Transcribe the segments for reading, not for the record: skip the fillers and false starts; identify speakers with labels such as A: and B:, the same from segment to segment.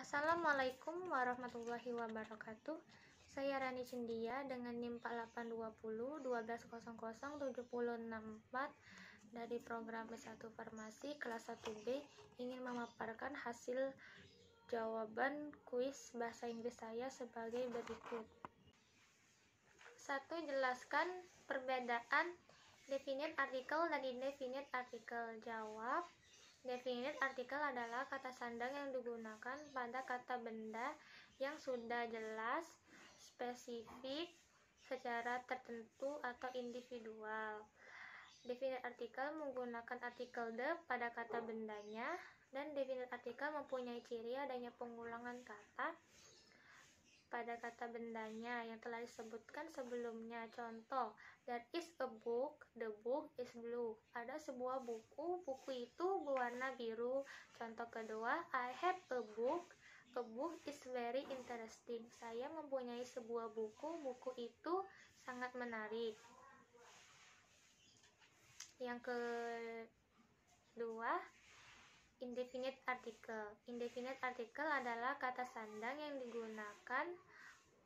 A: Assalamualaikum warahmatullahi wabarakatuh. Saya Rani Cendia dengan NIM 4820 1200764 dari program S1 Farmasi kelas 1B ingin memaparkan hasil jawaban kuis bahasa Inggris saya sebagai berikut. 1. Jelaskan perbedaan definite article dan indefinite article. Jawab. Definite article adalah kata sandang yang digunakan pada kata benda yang sudah jelas, spesifik, secara tertentu atau individual. Definite article menggunakan artikel the pada kata bendanya, dan definite article mempunyai ciri adanya pengulangan kata pada kata bendanya yang telah disebutkan sebelumnya. Contoh, there is a book, the book is blue. Ada sebuah buku, buku itu berwarna biru. Contoh kedua, I have a book is very interesting. Saya mempunyai sebuah buku, buku itu sangat menarik. Yang kedua, indefinite article. Indefinite article adalah kata sandang yang digunakan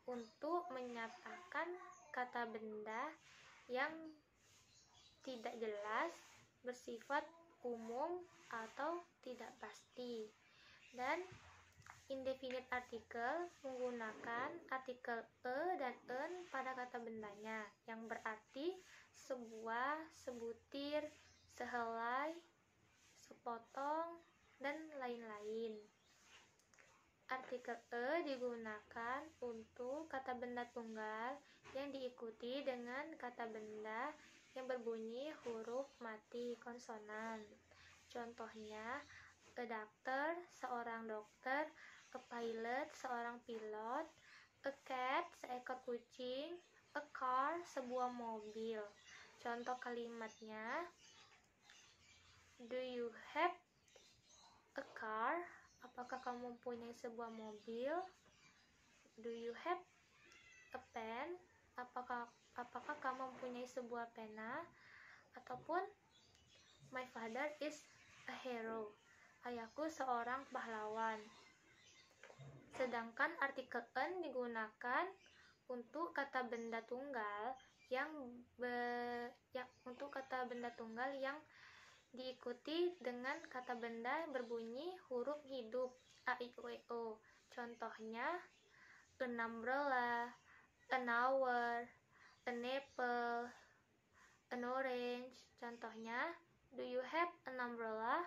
A: untuk menyatakan kata benda yang tidak jelas, bersifat umum atau tidak pasti. Dan indefinite article menggunakan artikel e dan en pada kata bendanya, yang berarti sebuah, sebutir, sehelai, sepotong, dan lain-lain. Artikel e digunakan untuk kata benda tunggal yang diikuti dengan kata benda yang berbunyi huruf mati konsonan. Contohnya, a doctor, seorang dokter, a pilot, seorang pilot, a cat, seekor kucing, a car, sebuah mobil. Contoh kalimatnya, do you have a car? Apakah kamu mempunyai sebuah mobil? Do you have a pen? Apakah kamu mempunyai sebuah pena? Ataupun my father is a hero. Ayahku seorang pahlawan. Sedangkan artikel en digunakan untuk kata benda tunggal yang diikuti dengan kata benda berbunyi huruf hidup a, i, u, e, o. Contohnya, an umbrella, an hour, an apple, an orange. Contohnya, do you have an umbrella?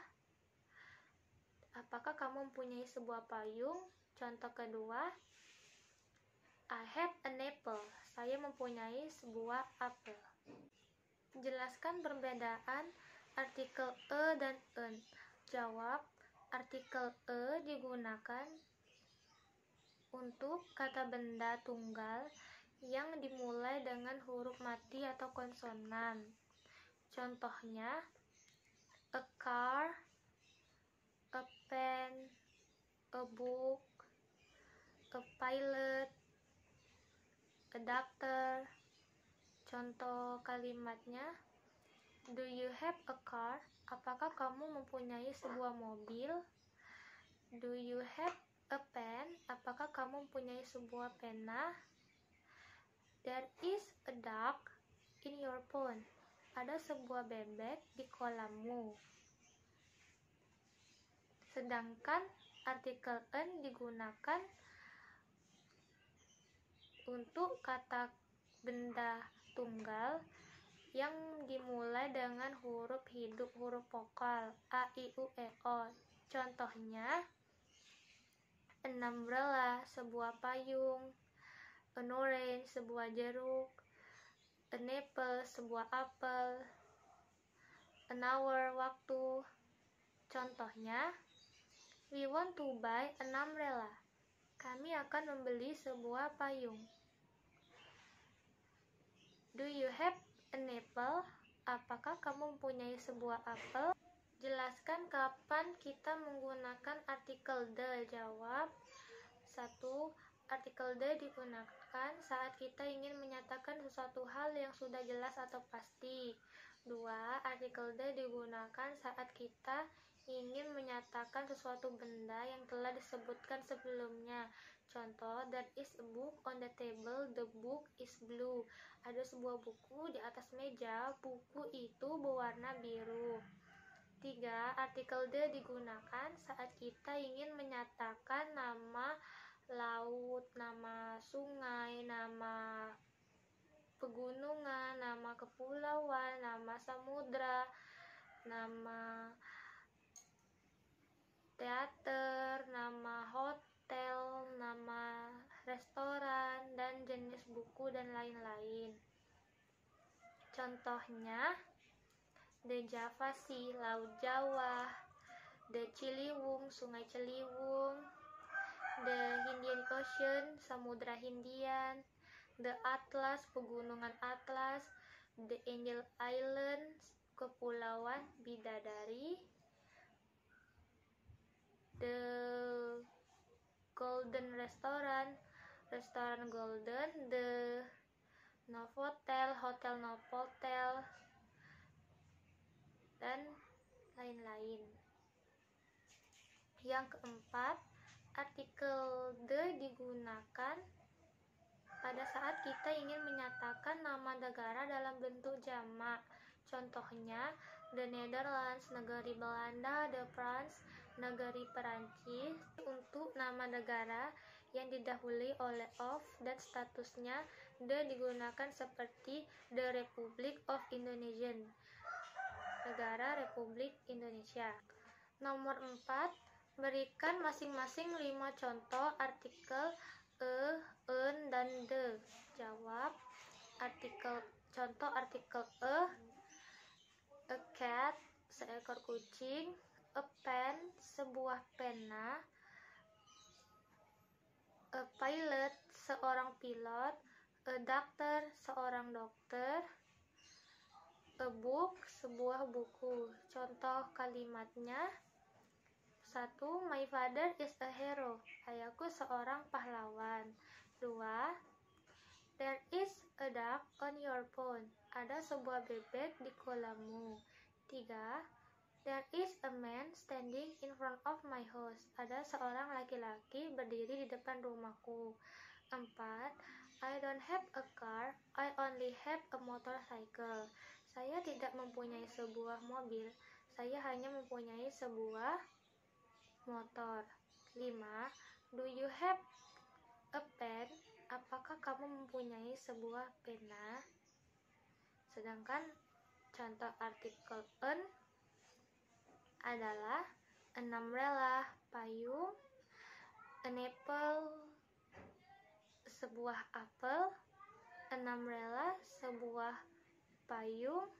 A: Apakah kamu mempunyai sebuah payung? Contoh kedua, I have an apple. Saya mempunyai sebuah apel. Jelaskan perbedaan artikel e dan en. Jawab. Artikel e digunakan untuk kata benda tunggal yang dimulai dengan huruf mati atau konsonan. Contohnya, a car, a pen, a book, a pilot, a doctor. Contoh kalimatnya, do you have a car? Apakah kamu mempunyai sebuah mobil? Do you have a pen? Apakah kamu mempunyai sebuah pena? There is a duck in your pond. Ada sebuah bebek di kolammu. Sedangkan artikel en digunakan untuk kata benda tunggal yang dimulai dengan huruf hidup, huruf vokal a, i, u, e, o. Contohnya, an umbrella, sebuah payung, an orange, sebuah jeruk, an apple, sebuah apel, an hour, waktu. Contohnya, we want to buy an umbrella. Kami akan membeli sebuah payung. Do you have an apple? Apakah kamu mempunyai sebuah apel? Jelaskan kapan kita menggunakan artikel the. Jawab. 1. Artikel the digunakan saat kita ingin menyatakan sesuatu hal yang sudah jelas atau pasti. 2. Artikel the digunakan saat kita ingin menyatakan sesuatu benda yang telah disebutkan sebelumnya. Contoh, there is a book on the table, the book is blue. Ada sebuah buku di atas meja, buku itu berwarna biru. 3. Artikel the digunakan saat kita ingin menyatakan nama laut, nama sungai, nama pegunungan, nama kepulauan, nama samudra, nama teater, nama hotel, nama restoran, dan jenis buku dan lain-lain. Contohnya, the Java Sea, Laut Jawa, the Ciliwung, Sungai Ciliwung, the Indian Ocean, Samudra Hindian, the Atlas, Pegunungan Atlas, the Angel Islands, Kepulauan Bidadari, the Golden Restaurant, Restoran Golden, the Novotel, Hotel Novotel, dan lain-lain. Yang keempat, artikel the digunakan pada saat kita ingin menyatakan nama negara dalam bentuk jamak. Contohnya, the Netherlands, negari Belanda, the France, negari Perancis. Untuk nama negara yang didahului oleh of dan statusnya the digunakan seperti the Republic of Indonesia, negara Republik Indonesia. Nomor 4, berikan masing-masing 5 contoh artikel en, dan the. Jawab. Contoh artikel a cat, seekor kucing, a pen, sebuah pena, a pilot, seorang pilot, a doctor, seorang dokter, a book, sebuah buku. Contoh kalimatnya: 1. My father is a hero. Ayahku seorang pahlawan. 2. There is a duck on your pond. Ada sebuah bebek di kolammu. 3. There is a man standing in front of my house. Ada seorang laki-laki berdiri di depan rumahku. 4. I don't have a car. I only have a motorcycle. Saya tidak mempunyai sebuah mobil. Saya hanya mempunyai sebuah motor. 5. Do you have a pen? Apakah kamu mempunyai sebuah pena? Sedangkan contoh artikel an adalah an umbrella, payung, an apple, sebuah apel, an umbrella, sebuah payung,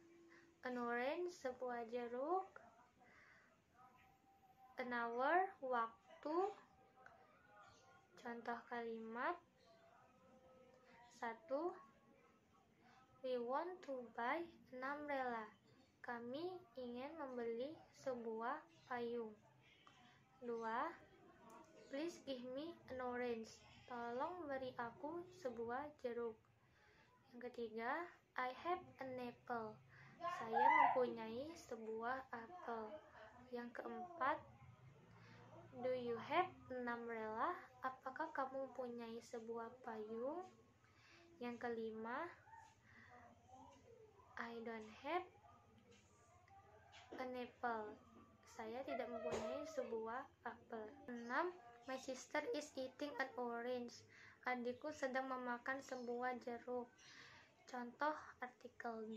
A: an orange, sebuah jeruk, an hour, waktu. Contoh kalimat: 1. We want to buy an umbrella. Kami ingin membeli sebuah payung. 2. Please give me an orange. Tolong beri aku sebuah jeruk. Yang ketiga, I have an apple. Saya mempunyai sebuah apel. Yang keempat, do you have an umbrella? Apakah kamu mempunyai sebuah payung? Yang kelima, I don't have an apple. Saya tidak mempunyai sebuah apel. 6. My sister is eating an orange. Adikku sedang memakan sebuah jeruk. Contoh artikel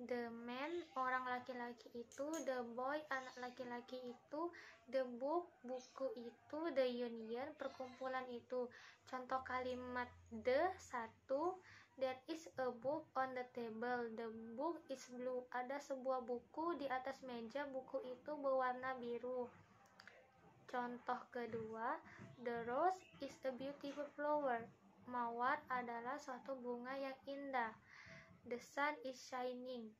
A: the man, orang laki-laki itu, the boy, anak laki-laki itu, the book, buku itu, the union, perkumpulan itu. Contoh kalimat the: 1. There is a book on the table. The book is blue. Ada sebuah buku di atas meja. Buku itu berwarna biru. Contoh kedua, the rose is a beautiful flower. Mawar adalah suatu bunga yang indah. The sun is shining.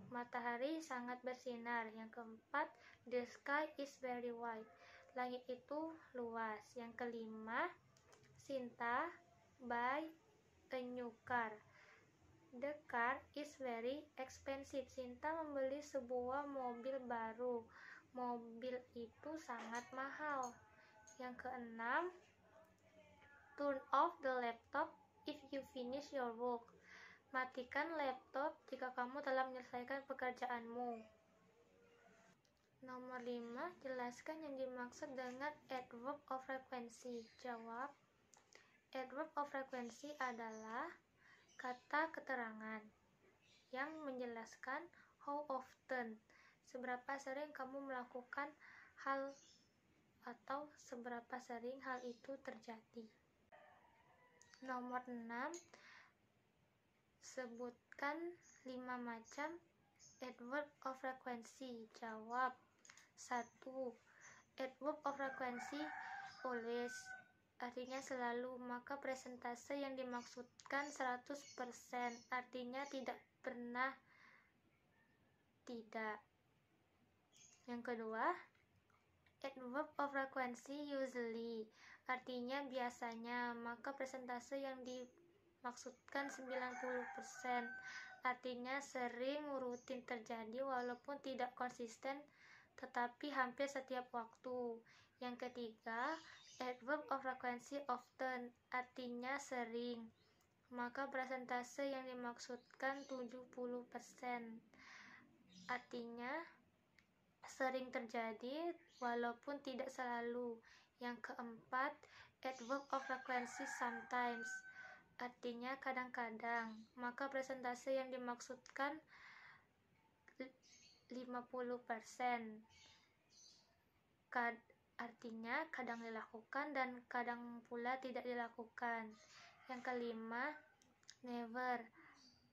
A: Matahari sangat bersinar. Yang keempat, the sky is very wide. Langit itu luas. Yang kelima, Sinta buy a new car. The car is very expensive. Sinta membeli sebuah mobil baru. mobil itu sangat mahal. Yang keenam, turn off the laptop if you finish your work. Matikan laptop jika kamu telah menyelesaikan pekerjaanmu. Nomor 5, jelaskan yang dimaksud dengan adverb of frequency. Jawab, adverb of frequency adalah kata keterangan yang menjelaskan how often, seberapa sering kamu melakukan hal atau seberapa sering hal itu terjadi. Nomor 6, sebutkan 5 macam adverb of frequency. Jawab, 1. Adverb of frequency always, artinya selalu, maka presentase yang dimaksudkan 100%, artinya tidak pernah, tidak. Yang kedua, adverb of frequency usually, artinya biasanya, maka presentase yang dimaksudkan 90%, artinya sering, rutin terjadi walaupun tidak konsisten tetapi hampir setiap waktu. Yang ketiga, adverb of frequency often, artinya sering, maka presentase yang dimaksudkan 70%, artinya sering terjadi walaupun tidak selalu. Yang keempat, adverb of frequency sometimes, artinya kadang-kadang, maka presentase yang dimaksudkan 50%, artinya kadang dilakukan dan kadang pula tidak dilakukan. Yang kelima, never,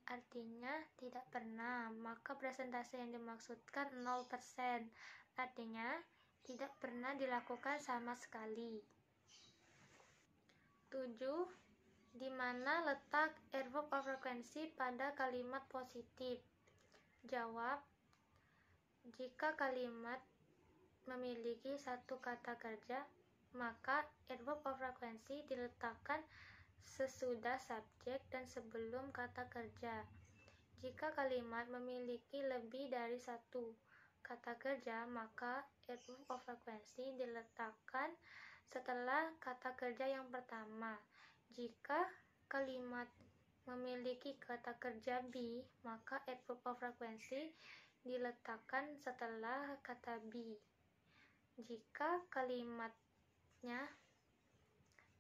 A: artinya tidak pernah, maka presentase yang dimaksudkan 0%, artinya tidak pernah dilakukan sama sekali. 7. Di mana letak adverb of frequency pada kalimat positif? Jawab, jika kalimat memiliki satu kata kerja, maka adverb of frequency diletakkan sesudah subjek dan sebelum kata kerja. Jika kalimat memiliki lebih dari satu kata kerja, maka adverb of frequency diletakkan setelah kata kerja yang pertama. Jika kalimat memiliki kata kerja be, maka adverb of frequency diletakkan setelah kata be. Jika kalimatnya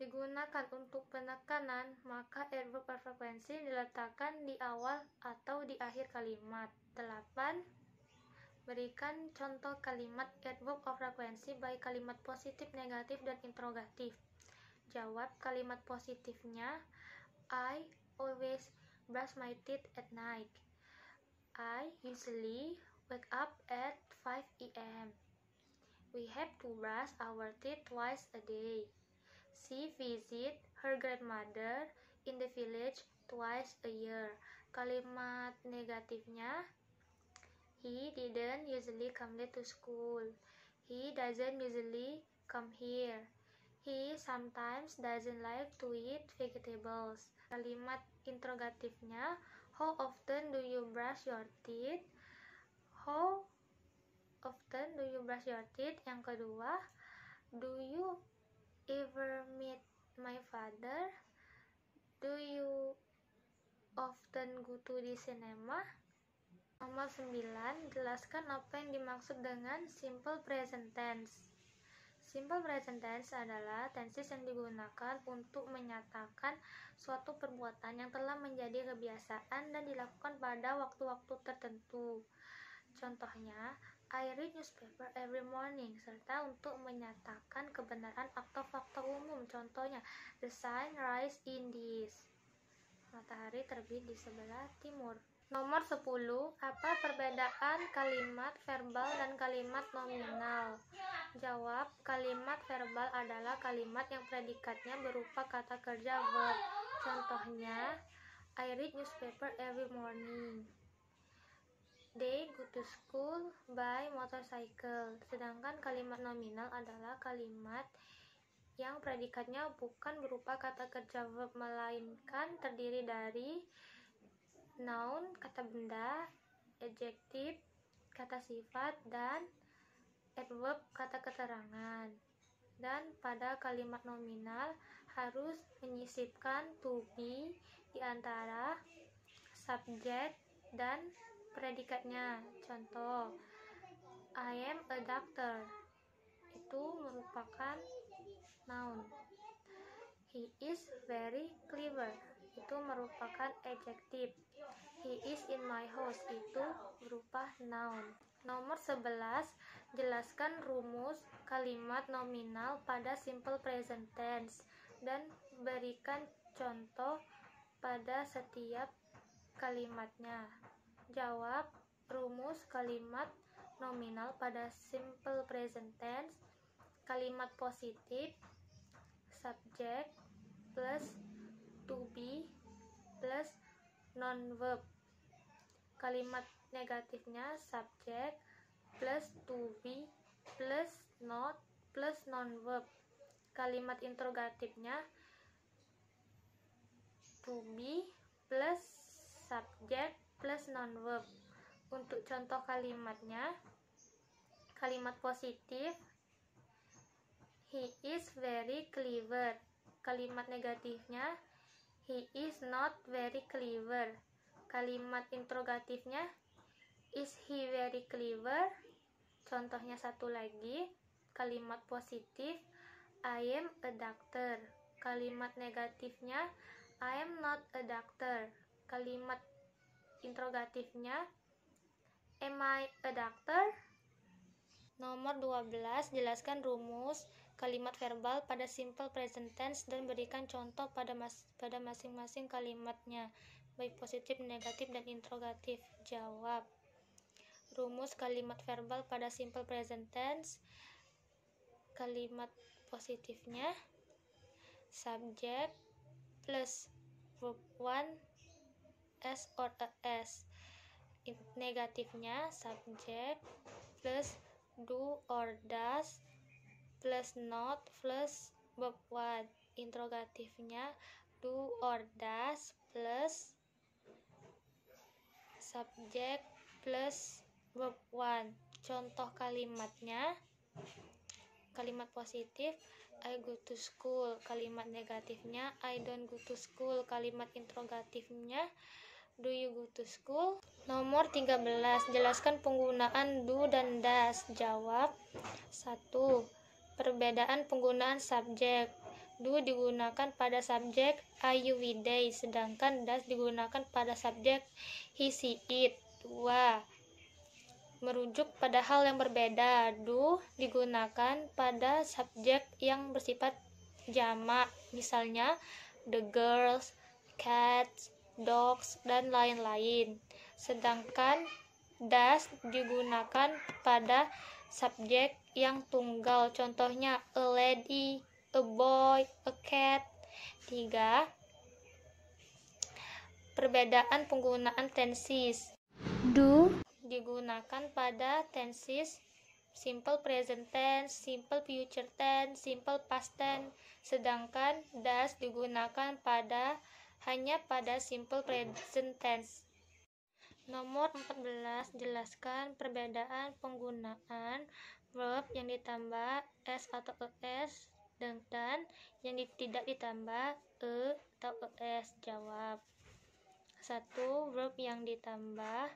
A: digunakan untuk penekanan, maka adverb of frequency diletakkan di awal atau di akhir kalimat. 8. Berikan contoh kalimat adverb of frequency baik kalimat positif, negatif, dan interrogatif. Jawab, kalimat positifnya, I always brush my teeth at night. I usually wake up at 5 a.m. We have to brush our teeth twice a day. She visits her grandmother in the village twice a year. Kalimat negatifnya, he didn't usually come late to school. He doesn't usually come here. He sometimes doesn't like to eat vegetables. Kalimat interrogatifnya, how often do you brush your teeth? How often do you brush your teeth? Yang kedua, do you ever meet my father? Do you often go to the cinema? Nomor 9, jelaskan apa yang dimaksud dengan simple present tense. Simple present tense adalah tenses yang digunakan untuk menyatakan suatu perbuatan yang telah menjadi kebiasaan dan dilakukan pada waktu-waktu tertentu. Contohnya, I read newspaper every morning, serta untuk menyatakan kebenaran atau fakta umum. Contohnya, the sun rise in the east. Matahari terbit di sebelah timur. Nomor 10, apa perbedaan kalimat verbal dan kalimat nominal? Jawab, kalimat verbal adalah kalimat yang predikatnya berupa kata kerja verb. Contohnya, I read newspaper every morning. They go to school by motorcycle. Sedangkan kalimat nominal adalah kalimat yang predikatnya bukan berupa kata kerja verb, melainkan terdiri dari noun, kata benda, adjektif, kata sifat, dan adverb kata keterangan. Dan pada kalimat nominal harus menyisipkan to be di antara subjek dan predikatnya. Contoh, I am a doctor, itu merupakan noun. He is very clever, itu merupakan adjective. He is in my house, itu berupa noun. Nomor 11, jelaskan rumus kalimat nominal pada simple present tense dan berikan contoh pada setiap kalimatnya. Jawab, rumus kalimat nominal pada simple present tense: kalimat positif subjek plus to be plus non-verb. Kalimat negatifnya subjek plus to be plus not plus non-verb. Kalimat interrogatifnya to be plus subjek plus non-verb. Untuk contoh kalimatnya, kalimat positif he is very clever. Kalimat negatifnya he is not very clever. Kalimat interrogatifnya is he very clever. Contohnya satu lagi, kalimat positif I am a doctor. Kalimat negatifnya I am not a doctor. Kalimat interrogatifnya am I a doctor? Nomor 12, jelaskan rumus kalimat verbal pada simple present tense dan berikan contoh pada masing-masing kalimatnya, baik positif, negatif, dan interrogatif. Jawab. Rumus kalimat verbal pada simple present tense: kalimat positifnya subject plus verb 1 s or a s. Negatifnya subject plus do or does plus not plus verb 1. Interrogatifnya do or does plus subject plus verb 1. Contoh kalimatnya, kalimat positif I go to school. Kalimat negatifnya I don't go to school. Kalimat interrogatifnya do you go to school? Nomor 13, jelaskan penggunaan do dan does. Jawab. 1. Perbedaan penggunaan subjek. Do digunakan pada subjek I, you, we, they, sedangkan does digunakan pada subjek he, she, it. 2. Merujuk pada hal yang berbeda. Do digunakan pada subjek yang bersifat jamak, misalnya the girls, cats, dogs, dan lain-lain. Sedangkan does digunakan pada subjek yang tunggal, contohnya a lady, a boy, a cat. 3. Perbedaan penggunaan tenses. Do digunakan pada tenses simple present tense, simple future tense, simple past tense, sedangkan does digunakan hanya pada simple present tense. Nomor 14, jelaskan perbedaan penggunaan verb yang ditambah s atau es dan yang tidak ditambah e atau es. Jawab. 1. Verb yang ditambah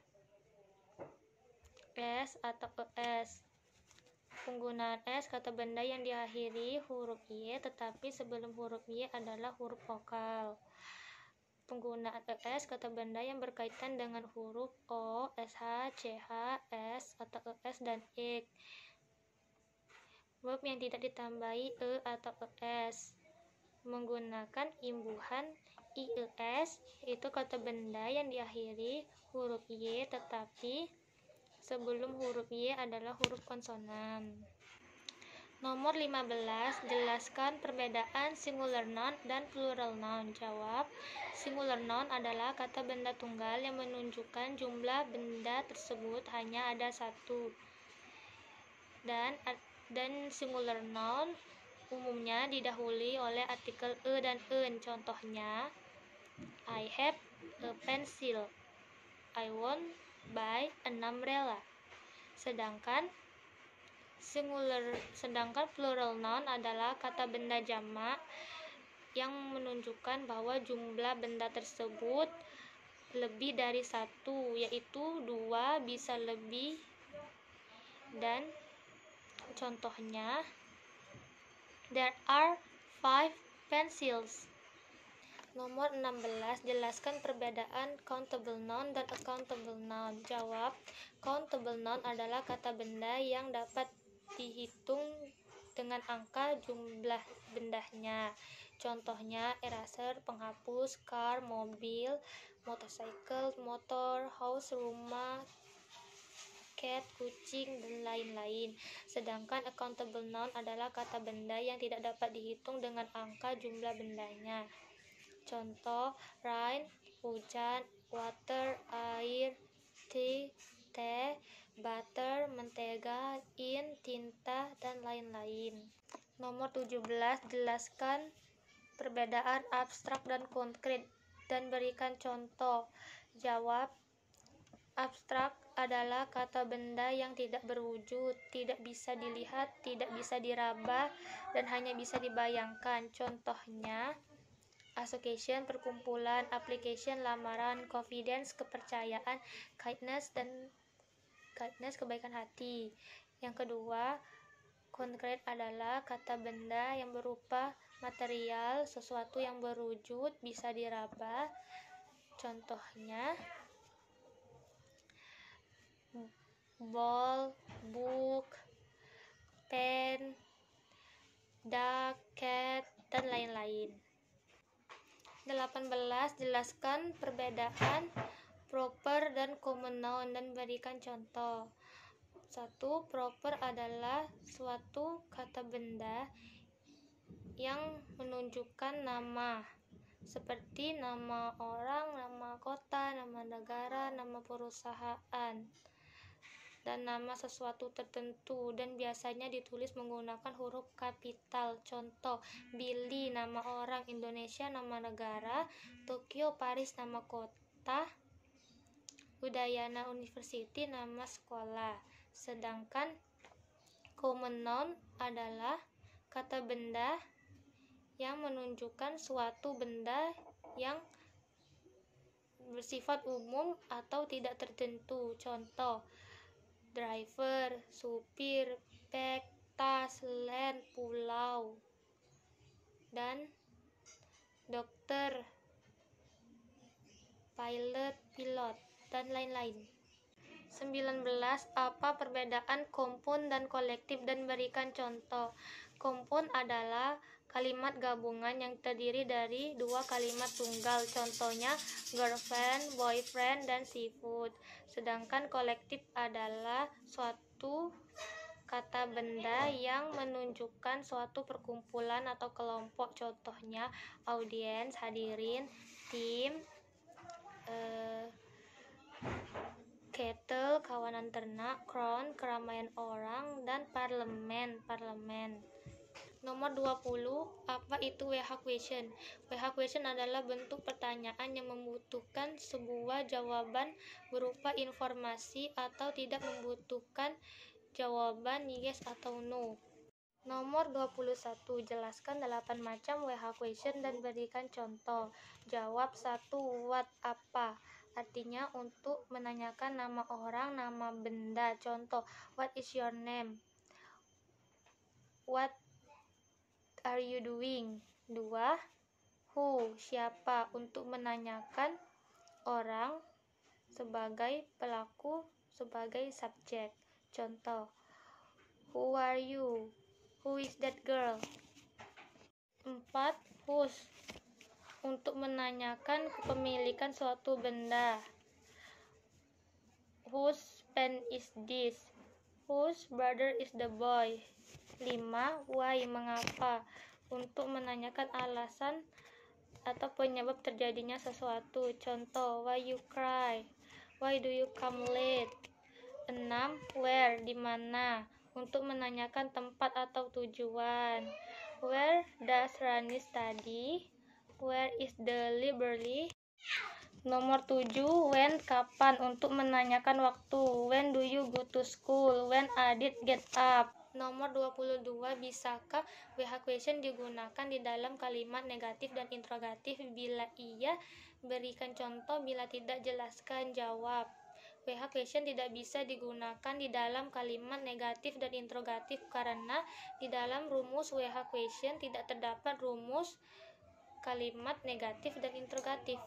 A: s atau es. Penggunaan s kata benda yang diakhiri huruf y tetapi sebelum huruf y adalah huruf vokal. Penggunaan es kata benda yang berkaitan dengan huruf o, sh, ch, s atau es dan ik. Verb yang tidak ditambahi e atau es menggunakan imbuhan ies, itu kata benda yang diakhiri huruf y tetapi sebelum huruf y adalah huruf konsonan. Nomor 15, jelaskan perbedaan singular noun dan plural noun. Jawab. Singular noun adalah kata benda tunggal yang menunjukkan jumlah benda tersebut hanya ada satu. Dan singular noun umumnya didahului oleh artikel e dan en. Contohnya, I have a pencil. I want buy an umbrella. Sedangkan singular, sedangkan plural noun adalah kata benda jamak yang menunjukkan bahwa jumlah benda tersebut lebih dari satu, yaitu dua, bisa lebih, dan contohnya, there are 5 pencils. Nomor 16, jelaskan perbedaan countable noun dan uncountable noun. Jawab, countable noun adalah kata benda yang dapat dihitung dengan angka jumlah bendanya. Contohnya, eraser, penghapus, car, mobil, motorcycle, motor, house, rumah, cat, kucing, dan lain-lain. Sedangkan uncountable noun adalah kata benda yang tidak dapat dihitung dengan angka jumlah bendanya. Contoh, rain, hujan, water, air, tea, teh, butter, mentega, ink, tinta, dan lain-lain. Nomor 17, jelaskan perbedaan abstrak dan konkret dan berikan contoh. Jawab, abstrak adalah kata benda yang tidak berwujud, tidak bisa dilihat, tidak bisa diraba, dan hanya bisa dibayangkan. Contohnya, association, perkumpulan, application, lamaran, confidence, kepercayaan, kindness, kebaikan hati. Yang kedua, konkret adalah kata benda yang berupa material, sesuatu yang berwujud, bisa diraba. Contohnya, ball, book, pen, duck, cat, dan lain-lain. 18, jelaskan perbedaan proper dan common noun dan berikan contoh. 1. Proper adalah suatu kata benda yang menunjukkan nama, seperti nama orang, nama kota, nama negara, nama perusahaan, dan nama sesuatu tertentu, dan biasanya ditulis menggunakan huruf kapital. Contoh, Billy nama orang, Indonesia nama negara, Tokyo Paris nama kota, Udayana University nama sekolah. Sedangkan common noun adalah kata benda yang menunjukkan suatu benda yang bersifat umum atau tidak tertentu. Contoh, driver, supir, bag, tas, land, pulau, dan dokter, pilot, dan lain-lain. 19. Apa perbedaan compound dan kolektif dan berikan contoh. Compound adalah kalimat gabungan yang terdiri dari dua kalimat tunggal. Contohnya, girlfriend, boyfriend, dan seafood. Sedangkan kolektif adalah suatu kata benda yang menunjukkan suatu perkumpulan atau kelompok. Contohnya, audiens, hadirin, tim, cattle, kawanan ternak, crowd, keramaian orang, dan parlemen. Nomor 20, apa itu WH question? WH question adalah bentuk pertanyaan yang membutuhkan sebuah jawaban berupa informasi atau tidak membutuhkan jawaban yes atau no. Nomor 21, jelaskan 8 macam WH question dan berikan contoh. Jawab 1. What, apa? Artinya untuk menanyakan nama orang, nama benda. Contoh, what is your name? What are you doing? 2. Who, siapa? Untuk menanyakan orang sebagai pelaku, sebagai subjek. Contoh, who are you? Who is that girl? 4. Whose, untuk menanyakan kepemilikan suatu benda. Whose pen is this? Whose brother is the boy? 5. Why, mengapa? Untuk menanyakan alasan atau penyebab terjadinya sesuatu. Contoh, why you cry? Why do you come late? 6. Where, di mana? Untuk menanyakan tempat atau tujuan. Where does Rani study? Where is the library? Nomor 7, when, kapan? Untuk menanyakan waktu. When do you go to school? When Adit get up? Nomor 22, bisakah WH question digunakan di dalam kalimat negatif dan interrogatif? Bila iya, berikan contoh. Bila tidak, jelaskan. Jawab. WH question tidak bisa digunakan di dalam kalimat negatif dan interrogatif karena di dalam rumus WH question tidak terdapat rumus kalimat negatif dan interrogatif.